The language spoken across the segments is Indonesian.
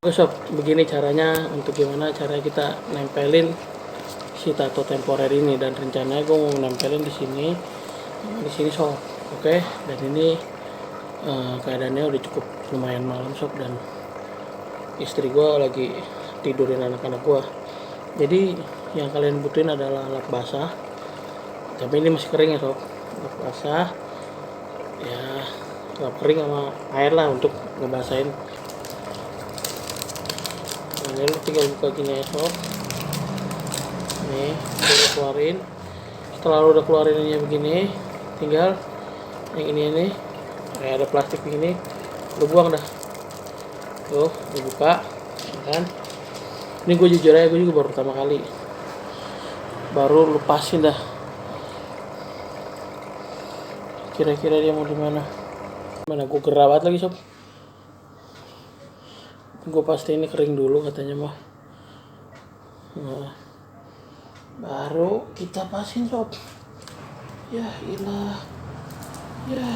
Oke sob, begini caranya, untuk gimana cara kita nempelin si tato temporer ini, dan rencananya gue mau nempelin di sini sob. Oke, dan ini keadaannya udah cukup lumayan malam sob, dan istri gue lagi tidurin anak-anak gue. Jadi yang kalian butuhin adalah lap basah, tapi ini masih kering ya sob. Lap basah ya, lap kering sama air lah untuk ngebasahin. Nah, ini lu tinggal buka gini ya sob. Nih udah keluarin. Setelah lu udah keluarin ini begini, tinggal yang ini kayak ada plastik begini, lu buang dah. Tuh dibuka kan. Ini gue jujur aja, gue juga baru pertama kali, baru lepasin dah. Kira-kira dia mau di mana? Gue gerah banget lagi sob. Gue pasti ini kering dulu katanya mah. Nah, baru kita pasin sob. Ya ilah. Ya.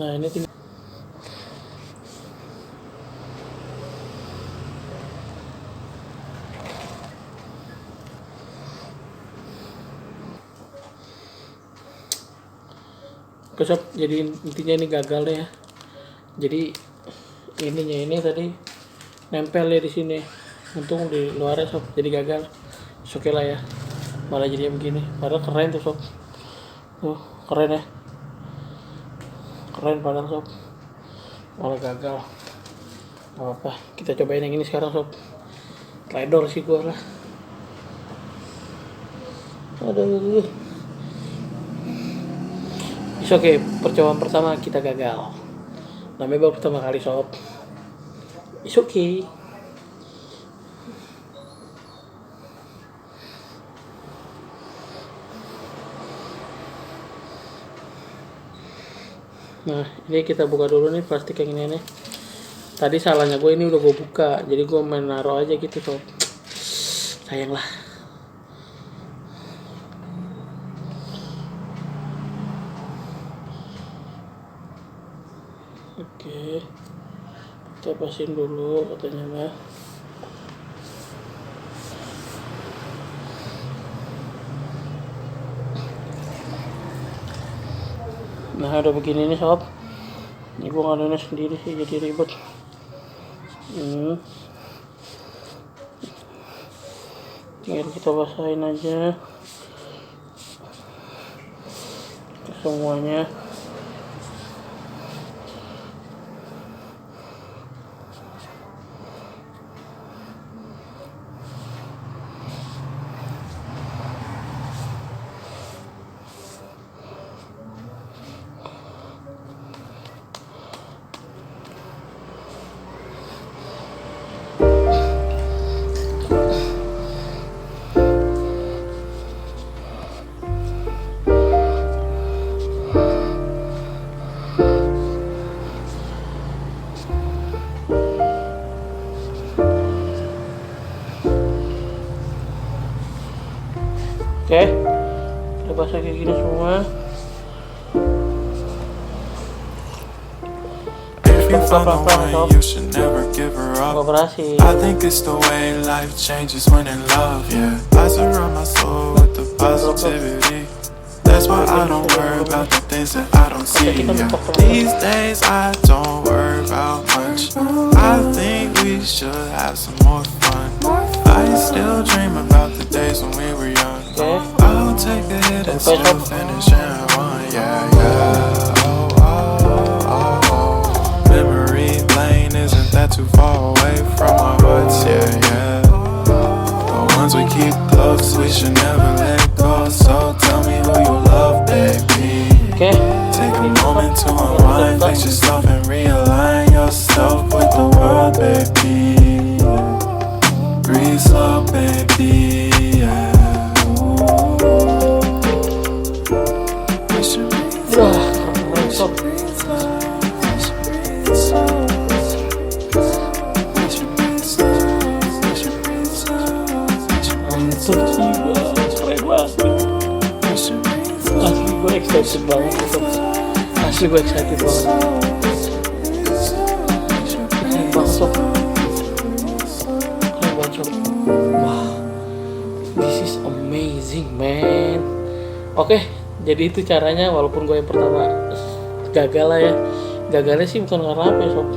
Nah ini tinggal. Oke sob, jadi intinya ini gagal ya. Jadi ininya ini tadi nempel ya di sini. Untung di luarnya sob, jadi gagal. Oke lah ya. Malah jadinya begini. Padahal keren tuh sob. Tuh keren ya. Keren padahal sob. Malah gagal. Gak apa-apa, kita cobain yang ini sekarang sob. Teledor sih gua lah. Aduh. Oke, percobaan pertama kita gagal. Namanya baru pertama kali sob. It's okay. Nah ini kita buka dulu nih plastik yang ini nih. Tadi salahnya gue, ini udah gue buka, jadi gue main naruh aja gitu sob. Sayang lah. Oke, kita pasin dulu katanya mah. Nah udah begini nih sob. Ini gue ngaduinnya sendiri sih, jadi ribet. Tinggal kita basahin aja semuanya. Oke, kita basah kayak gini semua. You should never give her up. I think it's the way life changes when in love. Yeah, I surround my soul with the positivity. That's why I don't worry about the things that I don't see. Yeah. These days I don't worry about much. I think we should have some more fun. I still dream about the days when we were young. I'll take a hit and still finish in one. Yeah, yeah. Memory lane isn't that too far away from our hearts. Yeah, yeah. The ones we keep close, we should never let go. So tell me who you love, baby. Take a moment to unwind, fix yourself and realign yourself with the world, baby. Breathe slow, baby. Yeah. We should breathe slow. We should breathe slow. We should breathe slow. We should breathe slow. We should breathe slow. We should breathe slow. Keren banget. Asli gue excited banget. Asli gue excited banget. Keren banget sob. Keren banget sob. Wah, this is amazing man. Oke, jadi itu caranya. Walaupun gue yang pertama gagal lah ya. Gagalnya sih bukan karena apa ya sob.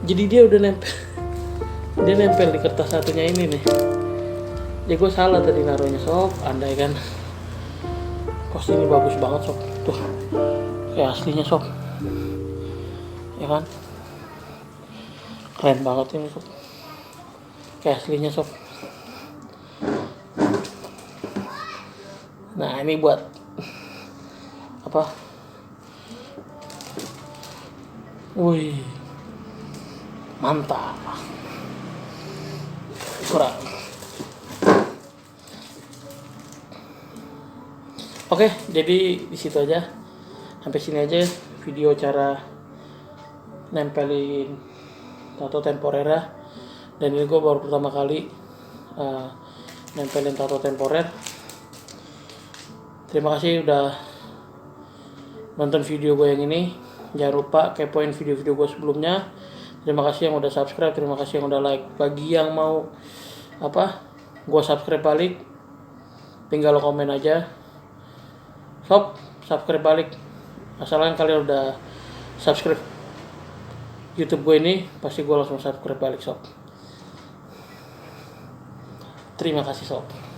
Jadi dia udah nempel. Dia nempel di kertas satunya ini nih. Ya gue salah tadi naruhnya sob. Andai kan. Kos ini bagus banget sob. Tuh, kayak aslinya sob. Ya kan? Keren banget ini sob. Kayak aslinya sob. Nah ini buat apa? Wih, mantap. Kurang. Oke, jadi di situ aja. Sampai sini aja video cara nempelin tato temporer. Dan ini gue baru pertama kali nempelin tato temporer. Terima kasih udah nonton video gue yang ini. Jangan lupa kepoin video-video gue sebelumnya. Terima kasih yang udah subscribe, terima kasih yang udah like. Bagi yang mau gue subscribe balik, tinggal lo komen aja. Sob, subscribe balik. Asalkan kalian udah subscribe YouTube gue ini, pasti gue langsung subscribe balik sob. Terima kasih sob.